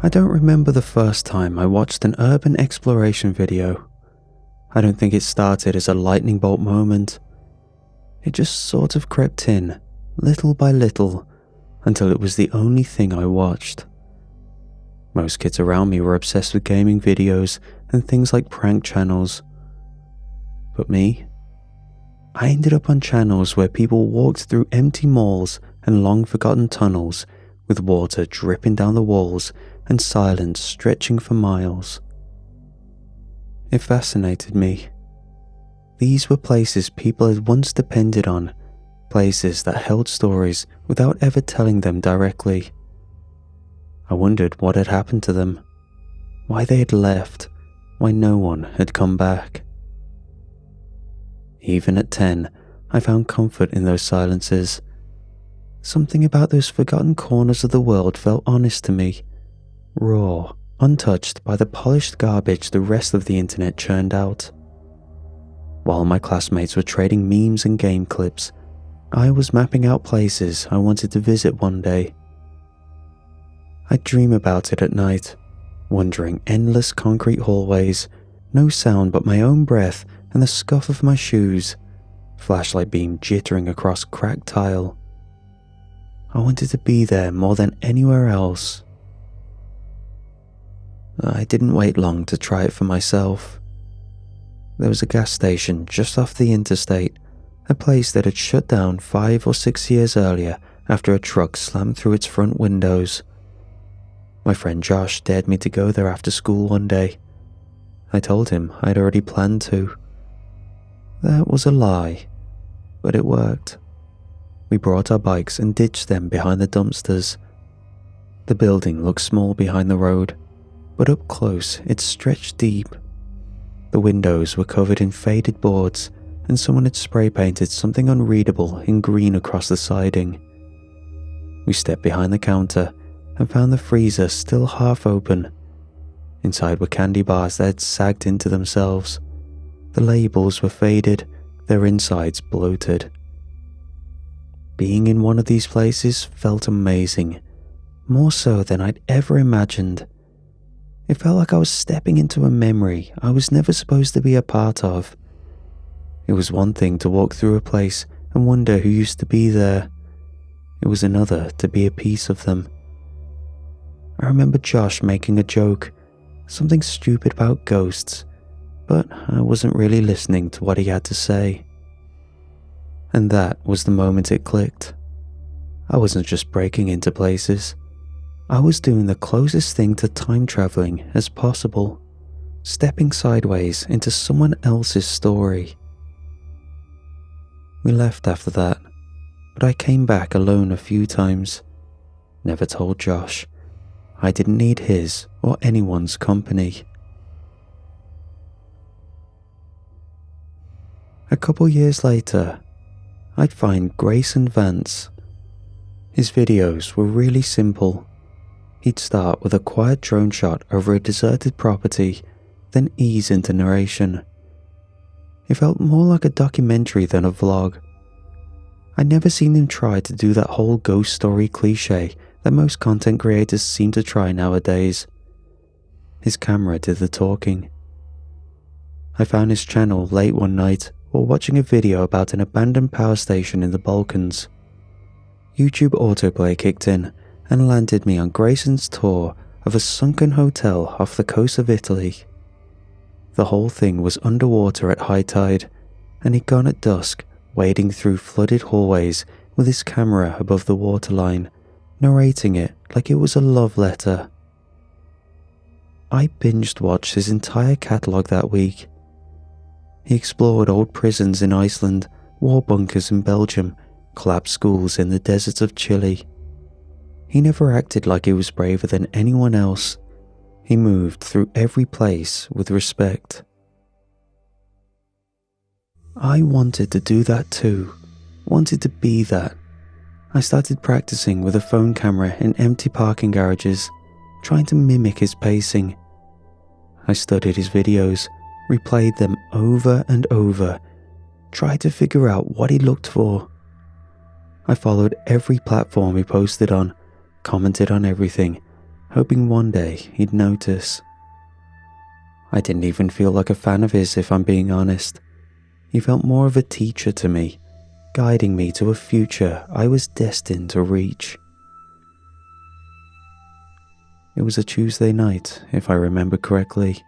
I don't remember the first time I watched an urban exploration video. I don't think it started as a lightning bolt moment. It just sort of crept in, little by little, until it was the only thing I watched. Most kids around me were obsessed with gaming videos and things like prank channels. But me? I ended up on channels where people walked through empty malls and long-forgotten tunnels with water dripping down the walls and silence stretching for miles. It fascinated me. These were places people had once depended on, places that held stories without ever telling them directly. I wondered what had happened to them, why they had left, why no one had come back. Even at 10, I found comfort in those silences. Something about those forgotten corners of the world felt honest to me, raw, untouched by the polished garbage the rest of the internet churned out. While my classmates were trading memes and game clips, I was mapping out places I wanted to visit one day. I'd dream about it at night, wandering endless concrete hallways, no sound but my own breath and the scuff of my shoes, flashlight beam jittering across cracked tile. I wanted to be there more than anywhere else. I didn't wait long to try it for myself. There was a gas station just off the interstate, a place that had shut down 5 or 6 years earlier after a truck slammed through its front windows. My friend Josh dared me to go there after school one day. I told him I'd already planned to. That was a lie, but it worked. We brought our bikes and ditched them behind the dumpsters. The building looked small behind the road, but up close it stretched deep. The windows were covered in faded boards, and someone had spray painted something unreadable in green across the siding. We stepped behind the counter and found the freezer still half open. Inside were candy bars that had sagged into themselves. The labels were faded, their insides bloated. Being in one of these places felt amazing, more so than I'd ever imagined. It felt like I was stepping into a memory I was never supposed to be a part of. It was one thing to walk through a place and wonder who used to be there. It was another to be a piece of them. I remember Josh making a joke, something stupid about ghosts, but I wasn't really listening to what he had to say. And that was the moment it clicked. I wasn't just breaking into places. I was doing the closest thing to time traveling as possible, stepping sideways into someone else's story. We left after that, but I came back alone a few times. Never told Josh. I didn't need his or anyone's company. A couple years later, I'd find Grayson Vance. His videos were really simple. He'd start with a quiet drone shot over a deserted property, then ease into narration. It felt more like a documentary than a vlog. I'd never seen him try to do that whole ghost story cliche that most content creators seem to try nowadays. His camera did the talking. I found his channel late one night while watching a video about an abandoned power station in the Balkans. YouTube autoplay kicked in and landed me on Grayson's tour of a sunken hotel off the coast of Italy. The whole thing was underwater at high tide, and he'd gone at dusk, wading through flooded hallways with his camera above the waterline, narrating it like it was a love letter. I binged-watched his entire catalogue that week. He explored old prisons in Iceland, war bunkers in Belgium, collapsed schools in the deserts of Chile. He never acted like he was braver than anyone else. He moved through every place with respect. I wanted to do that too, wanted to be that. I started practicing with a phone camera in empty parking garages, trying to mimic his pacing. I studied his videos, replayed them over and over, tried to figure out what he looked for. I followed every platform he posted on, commented on everything, hoping one day he'd notice. I didn't even feel like a fan of his, if I'm being honest. He felt more of a teacher to me, guiding me to a future I was destined to reach. It was a Tuesday night, if I remember correctly.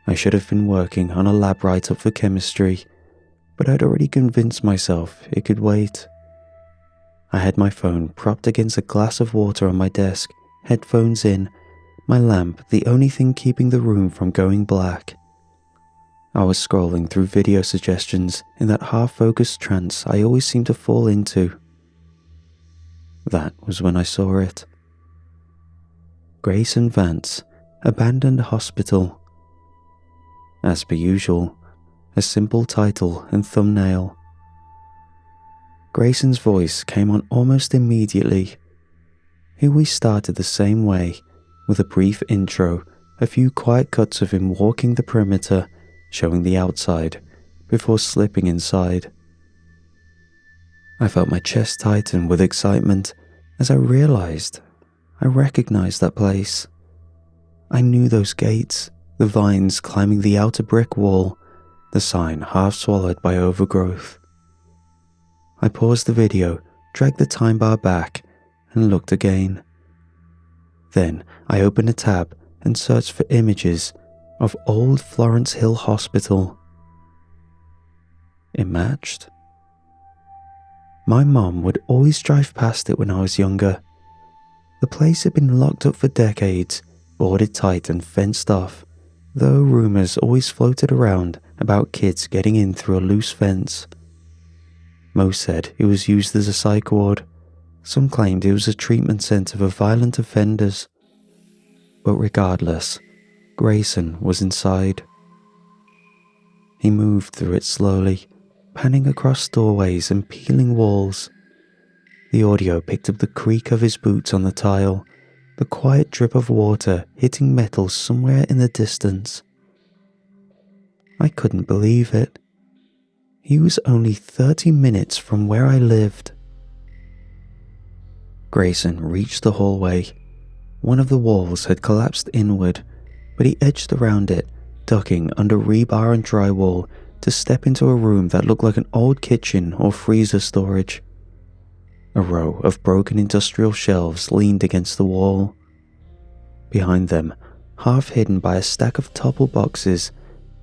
I should have been working on a lab write-up for chemistry, but I'd already convinced myself it could wait. I had my phone propped against a glass of water on my desk, headphones in, my lamp the only thing keeping the room from going black. I was scrolling through video suggestions in that half-focused trance I always seem to fall into. That was when I saw it. Grayson Vance, Abandoned Hospital. As per usual, a simple title and thumbnail. Grayson's voice came on almost immediately. He always started the same way, with a brief intro, a few quiet cuts of him walking the perimeter, showing the outside, before slipping inside. I felt my chest tighten with excitement as I realized I recognized that place. I knew those gates, the vines climbing the outer brick wall, the sign half swallowed by overgrowth. I paused the video, dragged the time bar back, and looked again. Then I opened a tab and searched for images of Old Florence Hill Hospital. It matched. My mom would always drive past it when I was younger. The place had been locked up for decades, boarded tight and fenced off, though rumours always floated around about kids getting in through a loose fence. Most said it was used as a psych ward. Some claimed it was a treatment centre for violent offenders. But regardless, Grayson was inside. He moved through it slowly, panning across doorways and peeling walls. The audio picked up the creak of his boots on the tile, the quiet drip of water hitting metal somewhere in the distance. I couldn't believe it. He was only 30 minutes from where I lived. Grayson reached the hallway. One of the walls had collapsed inward, but he edged around it, ducking under rebar and drywall to step into a room that looked like an old kitchen or freezer storage. A row of broken industrial shelves leaned against the wall. Behind them, half hidden by a stack of toppled boxes,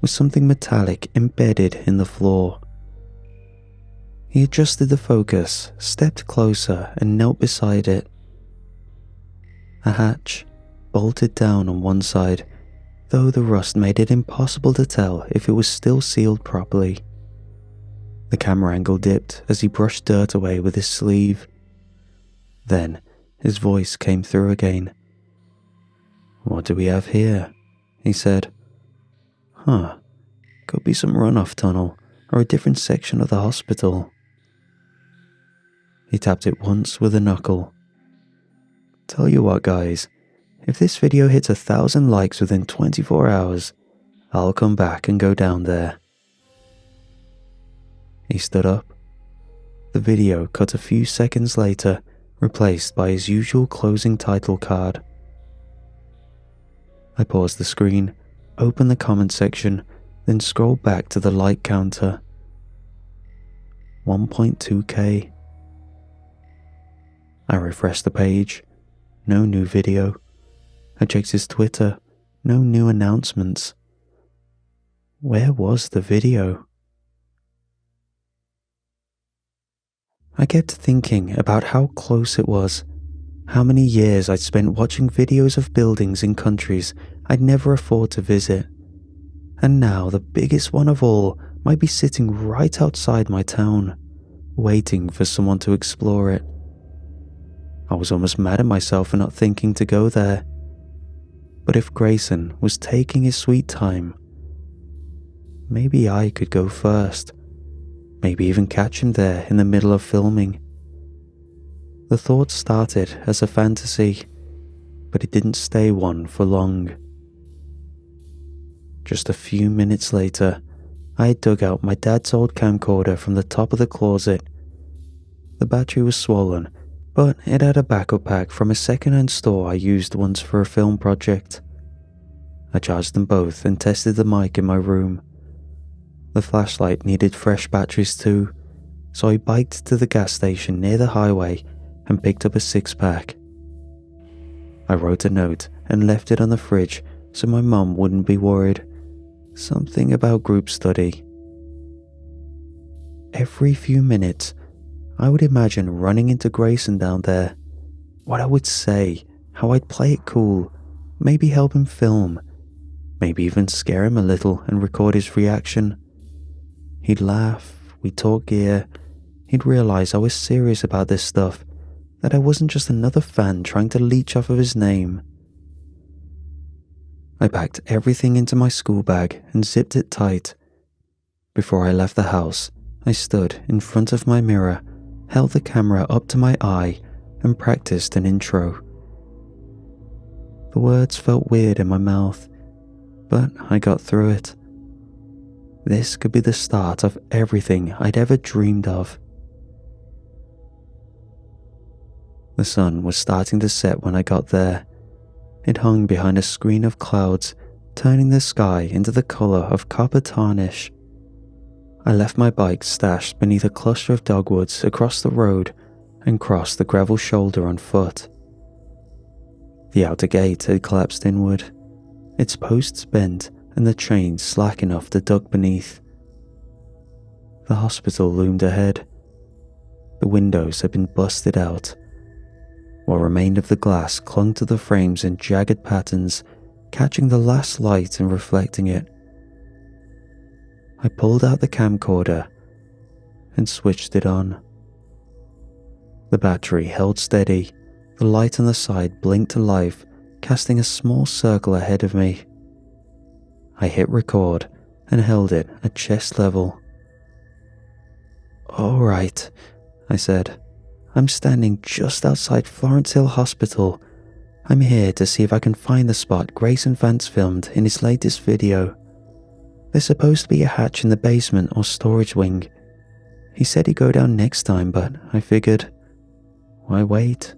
was something metallic embedded in the floor. He adjusted the focus, stepped closer, and knelt beside it. A hatch, bolted down on one side, though the rust made it impossible to tell if it was still sealed properly. The camera angle dipped as he brushed dirt away with his sleeve. Then his voice came through again. "What do we have here?" he said. Could be some runoff tunnel or a different section of the hospital." He tapped it once with a knuckle. "Tell you what, guys, if this video hits 1,000 likes within 24 hours, I'll come back and go down there." He stood up. The video cut a few seconds later, replaced by his usual closing title card. I paused the screen, opened the comment section, then scrolled back to the like counter. 1.2k. I refreshed the page. No new video. I checked his Twitter. No new announcements. Where was the video? I kept thinking about how close it was, how many years I'd spent watching videos of buildings in countries I'd never afford to visit, and now the biggest one of all might be sitting right outside my town, waiting for someone to explore it. I was almost mad at myself for not thinking to go there. But if Grayson was taking his sweet time, maybe I could go first. Maybe even catch him there in the middle of filming. The thought started as a fantasy, but it didn't stay one for long. Just a few minutes later, I had dug out my dad's old camcorder from the top of the closet. The battery was swollen, but it had a backup pack from a second-hand store I used once for a film project. I charged them both and tested the mic in my room. The flashlight needed fresh batteries too, so I biked to the gas station near the highway and picked up a 6-pack. I wrote a note and left it on the fridge so my mum wouldn't be worried. Something about group study. Every few minutes, I would imagine running into Grayson down there, what I would say, how I'd play it cool, maybe help him film, maybe even scare him a little and record his reaction. He'd laugh, we'd talk gear, he'd realise I was serious about this stuff, that I wasn't just another fan trying to leech off of his name. I packed everything into my school bag and zipped it tight. Before I left the house, I stood in front of my mirror, held the camera up to my eye, and practiced an intro. The words felt weird in my mouth, but I got through it. This could be the start of everything I'd ever dreamed of. The sun was starting to set when I got there. It hung behind a screen of clouds, turning the sky into the colour of copper tarnish. I left my bike stashed beneath a cluster of dogwoods across the road and crossed the gravel shoulder on foot. The outer gate had collapsed inward, its posts bent and the chains slack enough to duck beneath. The hospital loomed ahead. The windows had been busted out. What remained of the glass clung to the frames in jagged patterns, catching the last light and reflecting it. I pulled out the camcorder and switched it on. The battery held steady, the light on the side blinked to life, casting a small circle ahead of me. I hit record and held it at chest level. "All right," I said. "I'm standing just outside Florence Hill Hospital. I'm here to see if I can find the spot Grayson Vance filmed in his latest video. There's supposed to be a hatch in the basement or storage wing. He said he'd go down next time, but I figured, why wait?"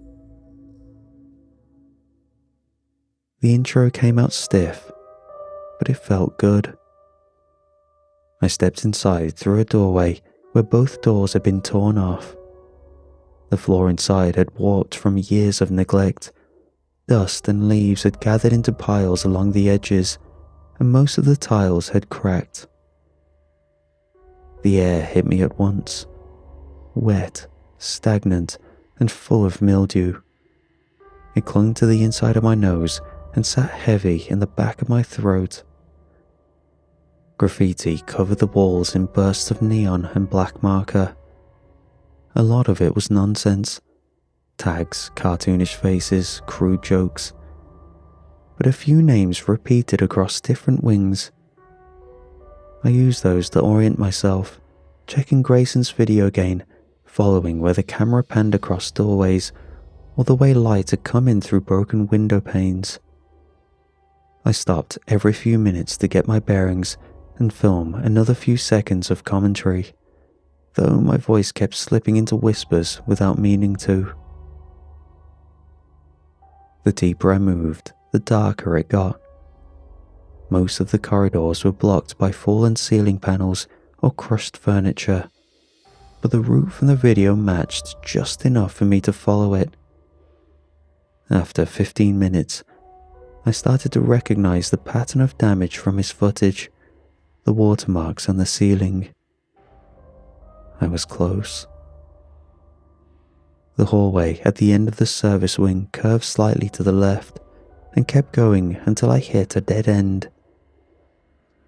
The intro came out stiff, but it felt good. I stepped inside through a doorway where both doors had been torn off. The floor inside had warped from years of neglect. Dust and leaves had gathered into piles along the edges, and most of the tiles had cracked. The air hit me at once, wet, stagnant, and full of mildew. It clung to the inside of my nose and sat heavy in the back of my throat. Graffiti covered the walls in bursts of neon and black marker. A lot of it was nonsense. Tags, cartoonish faces, crude jokes. But a few names repeated across different wings. I used those to orient myself, checking Grayson's video again, following where the camera panned across doorways or the way light had come in through broken window panes. I stopped every few minutes to get my bearings and film another few seconds of commentary, though my voice kept slipping into whispers without meaning to. The deeper I moved, the darker it got. Most of the corridors were blocked by fallen ceiling panels or crushed furniture, but the route from the video matched just enough for me to follow it. After 15 minutes, I started to recognize the pattern of damage from his footage, the watermarks on the ceiling. I was close. The hallway at the end of the service wing curved slightly to the left and kept going until I hit a dead end.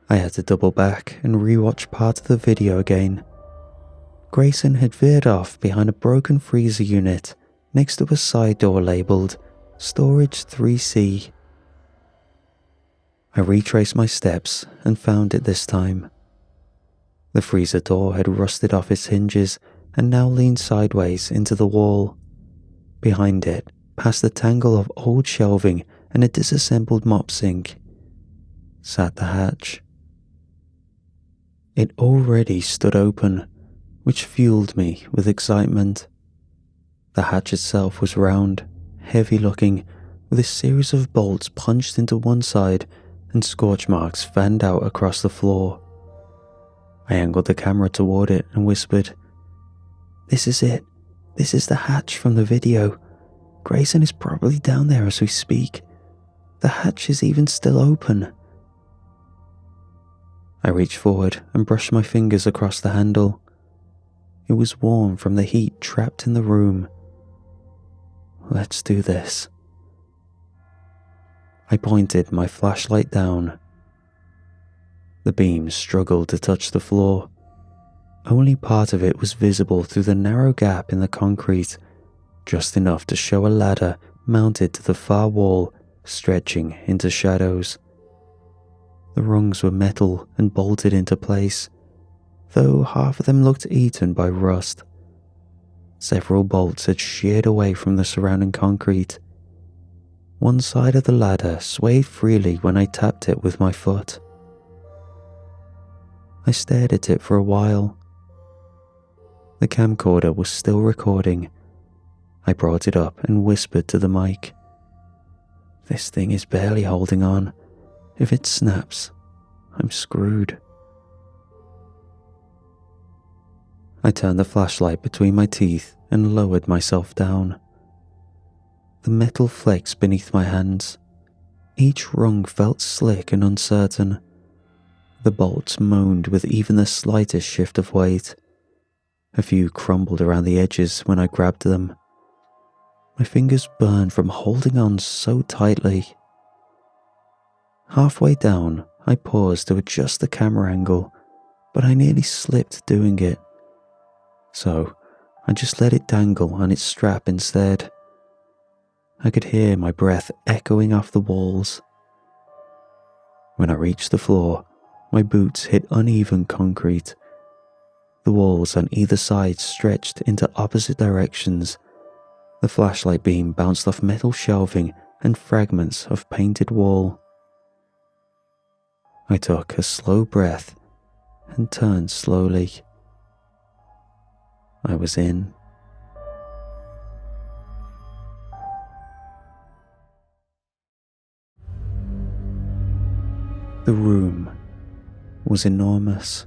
I had to double back and rewatch part of the video again. Grayson had veered off behind a broken freezer unit next to a side door labelled Storage 3C. I retraced my steps and found it this time. The freezer door had rusted off its hinges and now leaned sideways into the wall. Behind it, past a tangle of old shelving and a disassembled mop sink, sat the hatch. It already stood open, which fueled me with excitement. The hatch itself was round, heavy looking, with a series of bolts punched into one side and scorch marks fanned out across the floor. I angled the camera toward it and whispered, "This is it. This is the hatch from the video. Grayson is probably down there as we speak. The hatch is even still open." I reached forward and brushed my fingers across the handle. It was warm from the heat trapped in the room. "Let's do this." I pointed my flashlight down. The beam struggled to touch the floor. Only part of it was visible through the narrow gap in the concrete, just enough to show a ladder mounted to the far wall, stretching into shadows. The rungs were metal and bolted into place, though half of them looked eaten by rust. Several bolts had sheared away from the surrounding concrete. One side of the ladder swayed freely when I tapped it with my foot. I stared at it for a while. The camcorder was still recording. I brought it up and whispered to the mic. "This thing is barely holding on. If it snaps, I'm screwed." I turned the flashlight between my teeth and lowered myself down. The metal flexed beneath my hands. Each rung felt slick and uncertain. The bolts moaned with even the slightest shift of weight. A few crumbled around the edges when I grabbed them. My fingers burned from holding on so tightly. Halfway down, I paused to adjust the camera angle, but I nearly slipped doing it. So, I just let it dangle on its strap instead. I could hear my breath echoing off the walls. When I reached the floor, my boots hit uneven concrete. The walls on either side stretched into opposite directions. The flashlight beam bounced off metal shelving and fragments of painted wall. I took a slow breath and turned slowly. I was in. The room was enormous.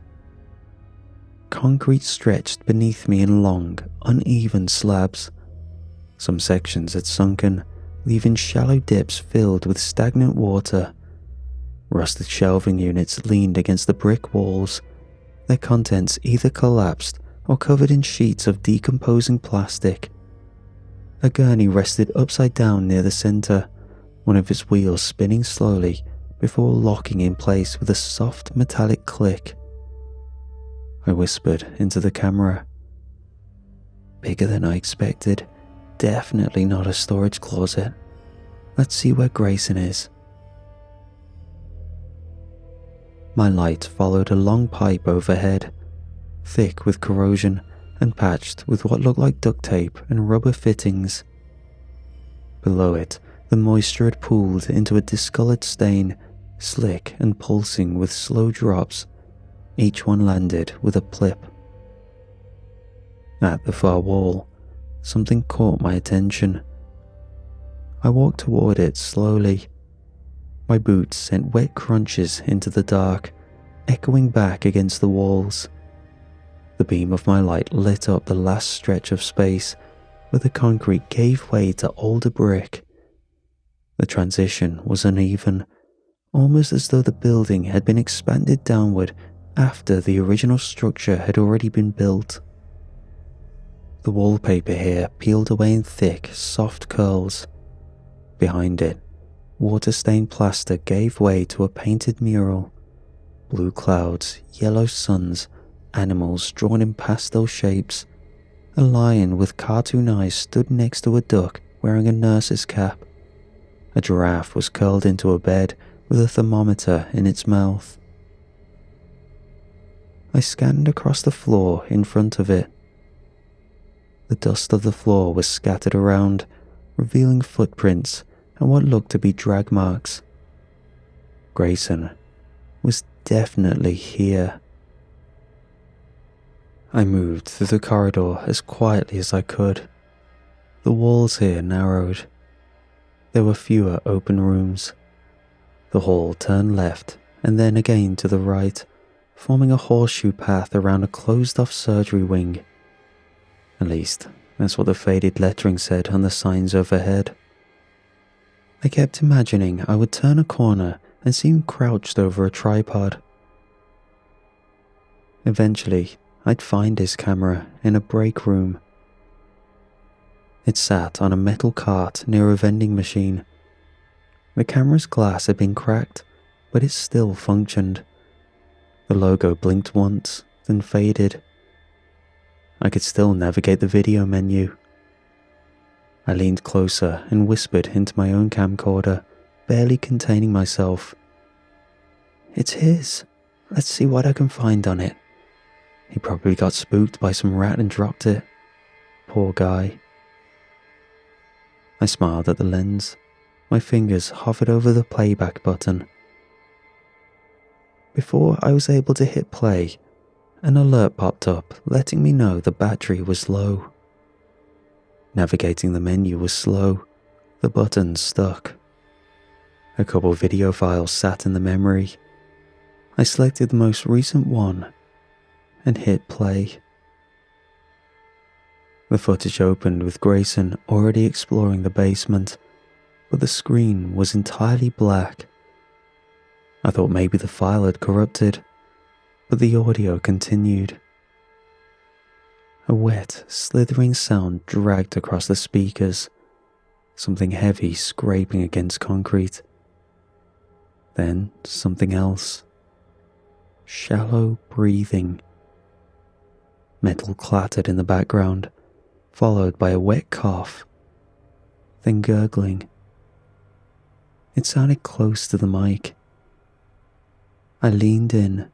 Concrete stretched beneath me in long, uneven slabs. Some sections had sunken, leaving shallow dips filled with stagnant water. Rusted shelving units leaned against the brick walls, their contents either collapsed or covered in sheets of decomposing plastic. A gurney rested upside down near the center, one of its wheels spinning slowly before locking in place with a soft metallic click. I whispered into the camera. "Bigger than I expected. Definitely not a storage closet. Let's see where Grayson is." My light followed a long pipe overhead, thick with corrosion and patched with what looked like duct tape and rubber fittings. Below it, the moisture had pooled into a discolored stain, slick and pulsing with slow drops. Each one landed with a plip. At the far wall, something caught my attention. I walked toward it slowly. My boots sent wet crunches into the dark, echoing back against the walls. The beam of my light lit up the last stretch of space, where the concrete gave way to older brick. The transition was uneven, almost as though the building had been expanded downward after the original structure had already been built. The wallpaper here peeled away in thick, soft curls. Behind it, water-stained plaster gave way to a painted mural. Blue clouds, yellow suns, animals drawn in pastel shapes. A lion with cartoon eyes stood next to a duck wearing a nurse's cap. A giraffe was curled into a bed with a thermometer in its mouth. I scanned across the floor in front of it. The dust of the floor was scattered around, revealing footprints and what looked to be drag marks. Grayson was definitely here. I moved through the corridor as quietly as I could. The walls here narrowed. There were fewer open rooms. The hall turned left and then again to the right, forming a horseshoe path around a closed-off surgery wing. At least, that's what the faded lettering said on the signs overhead. I kept imagining I would turn a corner and see him crouched over a tripod. Eventually, I'd find his camera in a break room. It sat on a metal cart near a vending machine. The camera's glass had been cracked, but it still functioned. The logo blinked once, then faded. I could still navigate the video menu. I leaned closer and whispered into my own camcorder, barely containing myself. "It's his. Let's see what I can find on it. He probably got spooked by some rat and dropped it. Poor guy." I smiled at the lens. My fingers hovered over the playback button. Before I was able to hit play, an alert popped up letting me know the battery was low. Navigating the menu was slow. The buttons stuck. A couple video files sat in the memory. I selected the most recent one and hit play. The footage opened with Grayson already exploring the basement, but the screen was entirely black. I thought maybe the file had corrupted, but the audio continued. A wet, slithering sound dragged across the speakers, something heavy scraping against concrete. Then something else. Shallow breathing. Metal clattered in the background, followed by a wet cough, then gurgling. It sounded close to the mic. I leaned in.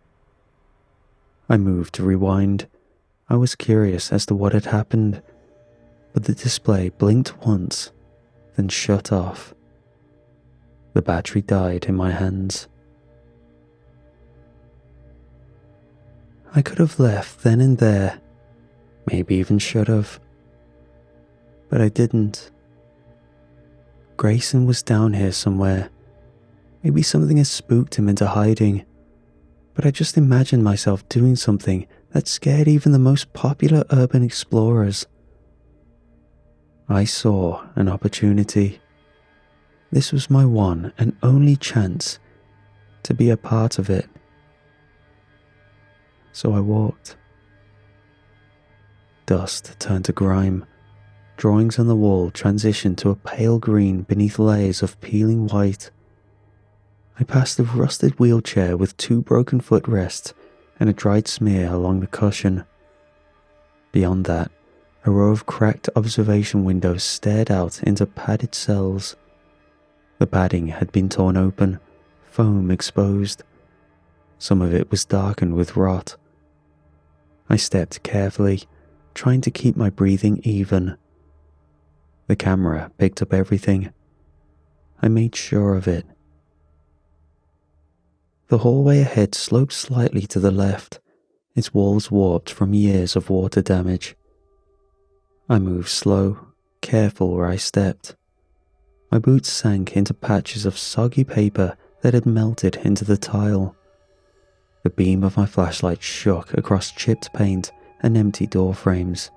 I moved to rewind. I was curious as to what had happened, but the display blinked once, then shut off. The battery died in my hands. I could have left then and there, maybe even should have, but I didn't. Grayson was down here somewhere. Maybe something had spooked him into hiding, but I just imagined myself doing something that scared even the most popular urban explorers. I saw an opportunity. This was my one and only chance to be a part of it. So I walked. Dust turned to grime. Drawings on the wall transitioned to a pale green beneath layers of peeling white. I passed a rusted wheelchair with 2 broken footrests and a dried smear along the cushion. Beyond that, a row of cracked observation windows stared out into padded cells. The padding had been torn open, foam exposed. Some of it was darkened with rot. I stepped carefully, trying to keep my breathing even. The camera picked up everything. I made sure of it. The hallway ahead sloped slightly to the left, its walls warped from years of water damage. I moved slow, careful where I stepped. My boots sank into patches of soggy paper that had melted into the tile. The beam of my flashlight shook across chipped paint and empty door frames.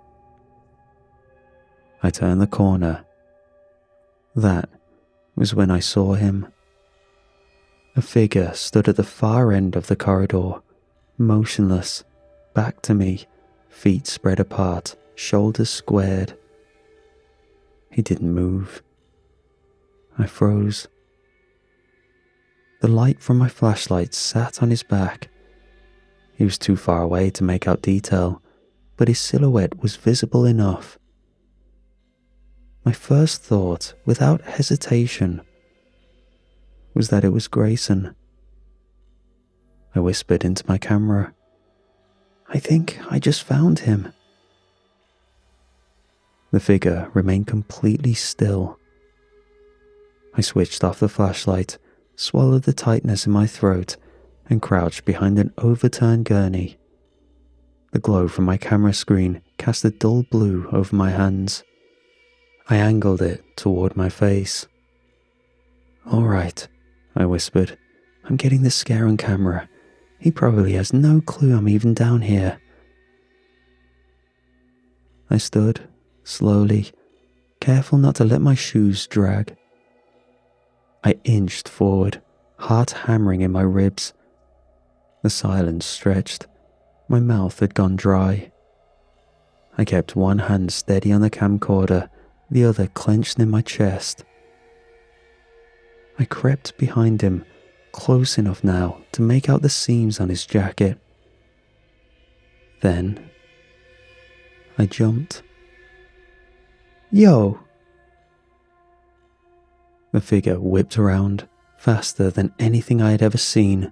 I turned the corner. That was when I saw him. A figure stood at the far end of the corridor, motionless, back to me, feet spread apart, shoulders squared. He didn't move. I froze. The light from my flashlight sat on his back. He was too far away to make out detail, but his silhouette was visible enough. My first thought, without hesitation, was that it was Grayson. I whispered into my camera, "I think I just found him." The figure remained completely still. I switched off the flashlight, swallowed the tightness in my throat, and crouched behind an overturned gurney. The glow from my camera screen cast a dull blue over my hands. I angled it toward my face. "All right," I whispered. "I'm getting this scare on camera. He probably has no clue I'm even down here." I stood, slowly, careful not to let my shoes drag. I inched forward, heart hammering in my ribs. The silence stretched. My mouth had gone dry. I kept one hand steady on the camcorder, the other clenched in my chest. I crept behind him, close enough now to make out the seams on his jacket. Then I jumped. "Yo!" The figure whipped around, faster than anything I had ever seen.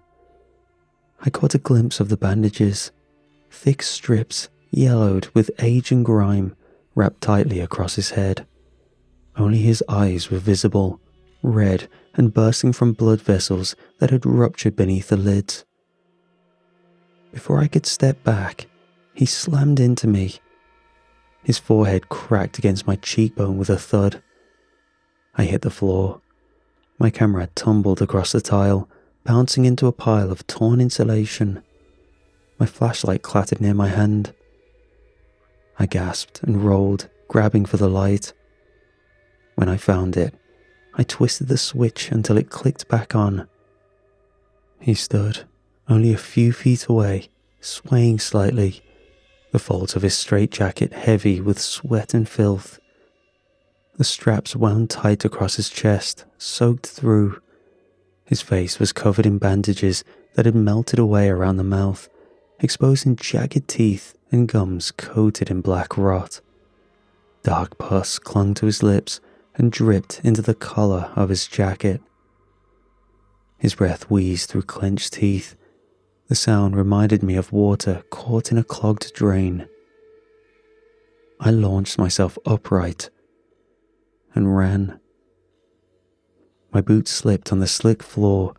I caught a glimpse of the bandages, thick strips, yellowed with age and grime, wrapped tightly across his head. Only his eyes were visible, red and bursting from blood vessels that had ruptured beneath the lids. Before I could step back, he slammed into me. His forehead cracked against my cheekbone with a thud. I hit the floor. My camera tumbled across the tile, bouncing into a pile of torn insulation. My flashlight clattered near my hand. I gasped and rolled, grabbing for the light. When I found it, I twisted the switch until it clicked back on. He stood, only a few feet away, swaying slightly, the folds of his straitjacket heavy with sweat and filth. The straps wound tight across his chest, soaked through. His face was covered in bandages that had melted away around the mouth, exposing jagged teeth and gums coated in black rot. Dark pus clung to his lips and dripped into the collar of his jacket. His breath wheezed through clenched teeth. The sound reminded me of water caught in a clogged drain. I launched myself upright and ran. My boots slipped on the slick floor.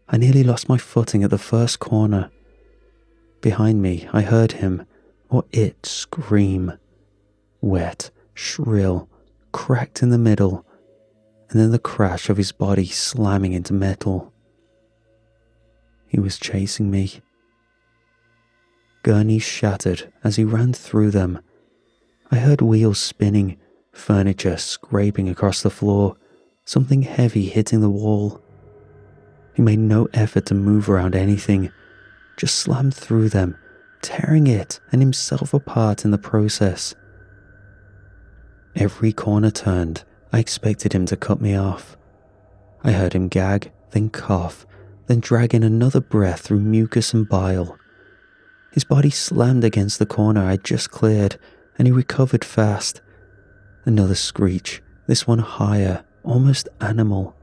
I nearly lost my footing at the first corner. Behind me, I heard him, or it, scream. Wet, shrill, cracked in the middle, and then the crash of his body slamming into metal. He was chasing me. Gurneys shattered as he ran through them. I heard wheels spinning, furniture scraping across the floor, something heavy hitting the wall. He made no effort to move around anything, just slammed through them, tearing it and himself apart in the process. Every corner turned, I expected him to cut me off. I heard him gag, then cough, then drag in another breath through mucus and bile. His body slammed against the corner I'd just cleared, and he recovered fast. Another screech, this one higher, almost animal.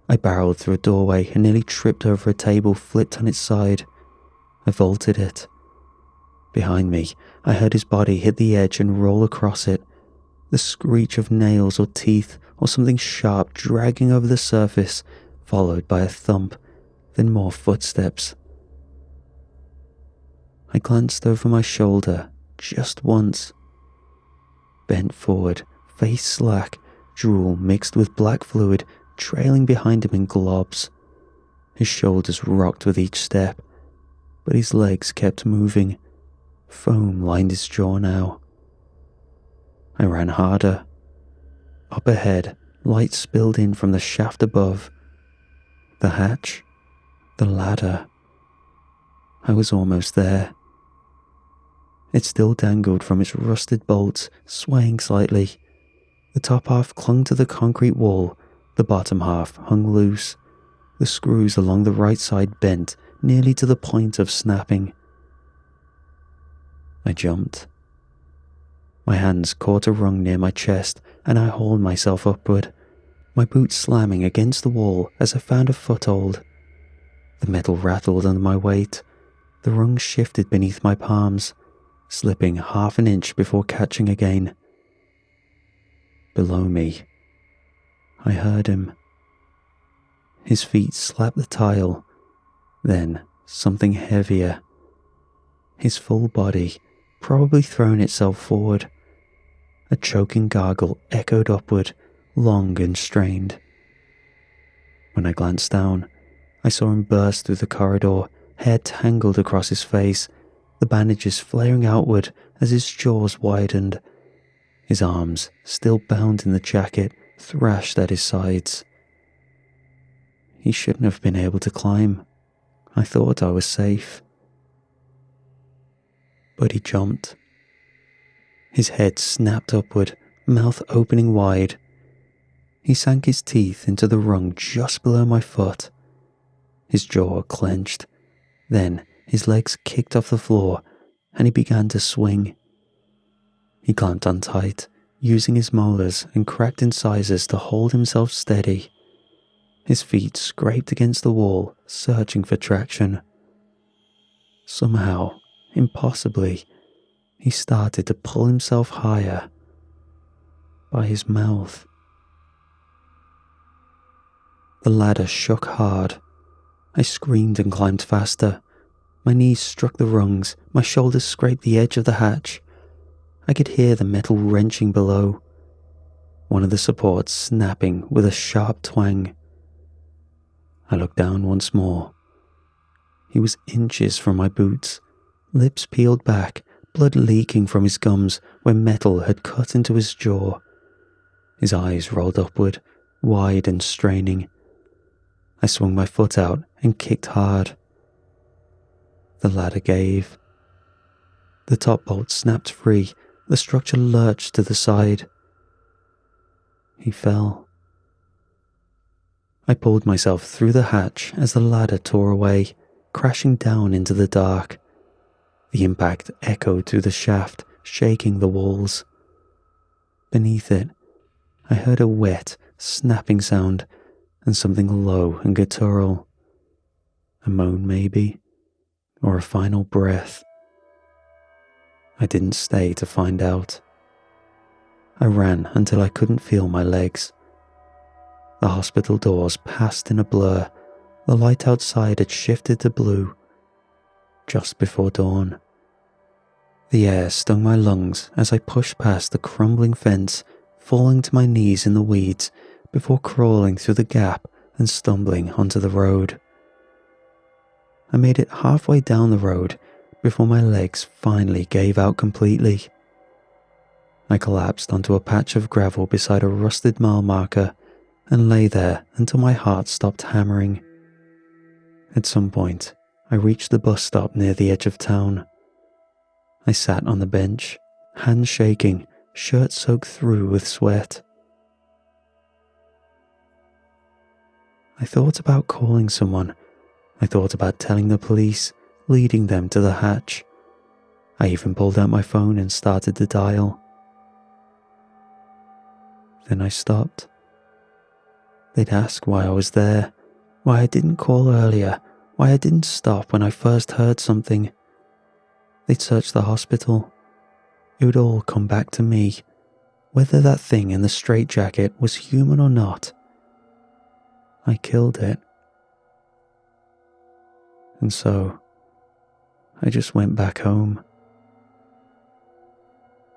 I barreled through a doorway and nearly tripped over a table flipped on its side. I vaulted it. Behind me, I heard his body hit the edge and roll across it. The screech of nails or teeth or something sharp dragging over the surface, followed by a thump, then more footsteps. I glanced over my shoulder just once. Bent forward, face slack, drool mixed with black fluid trailing behind him in globs. His shoulders rocked with each step, but his legs kept moving. Foam lined his jaw now. I ran harder. Up ahead, light spilled in from the shaft above. The hatch, the ladder. I was almost there. It still dangled from its rusted bolts, swaying slightly. The top half clung to the concrete wall, the bottom half hung loose. The screws along the right side bent, nearly to the point of snapping. I jumped. My hands caught a rung near my chest, and I hauled myself upward, my boots slamming against the wall as I found a foothold. The metal rattled under my weight. The rung shifted beneath my palms, slipping half an inch before catching again. Below me, I heard him. His feet slapped the tile, then something heavier. His full body probably thrown itself forward. A choking gargle echoed upward, long and strained. When I glanced down, I saw him burst through the corridor, hair tangled across his face, the bandages flaring outward as his jaws widened. His arms, still bound in the jacket, thrashed at his sides. He shouldn't have been able to climb. I thought I was safe. But he jumped. His head snapped upward, mouth opening wide. He sank his teeth into the rung just below my foot. His jaw clenched. Then his legs kicked off the floor and he began to swing. He clamped on tight, using his molars and cracked incisors to hold himself steady. His feet scraped against the wall, searching for traction. Somehow, impossibly, he started to pull himself higher. By his mouth. The ladder shook hard. I screamed and climbed faster. My knees struck the rungs, my shoulders scraped the edge of the hatch. I could hear the metal wrenching below. One of the supports snapping with a sharp twang. I looked down once more. He was inches from my boots, lips peeled back, blood leaking from his gums where metal had cut into his jaw. His eyes rolled upward, wide and straining. I swung my foot out and kicked hard. The ladder gave. The top bolt snapped free, the structure lurched to the side. He fell. I pulled myself through the hatch as the ladder tore away, crashing down into the dark. The impact echoed through the shaft, shaking the walls. Beneath it, I heard a wet, snapping sound and something low and guttural. A moan maybe, or a final breath. I didn't stay to find out. I ran until I couldn't feel my legs. The hospital doors passed in a blur. The light outside had shifted to blue. Just before dawn. The air stung my lungs as I pushed past the crumbling fence, falling to my knees in the weeds before crawling through the gap and stumbling onto the road. I made it halfway down the road before my legs finally gave out completely. I collapsed onto a patch of gravel beside a rusted mile marker and lay there until my heart stopped hammering. At some point, I reached the bus stop near the edge of town. I sat on the bench, hands shaking, shirt soaked through with sweat. I thought about calling someone. I thought about telling the police, leading them to the hatch. I even pulled out my phone and started to dial. Then I stopped. They'd ask why I was there, why I didn't call earlier, why I didn't stop when I first heard something. They'd search the hospital. It would all come back to me, whether that thing in the straitjacket was human or not. I killed it. And so, I just went back home.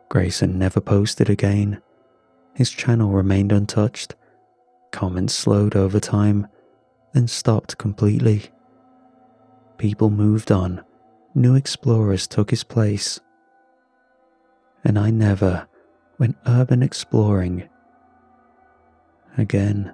Grayson never posted again. His channel remained untouched. Comments slowed over time, then stopped completely. People moved on. New explorers took his place. And I never went urban exploring again.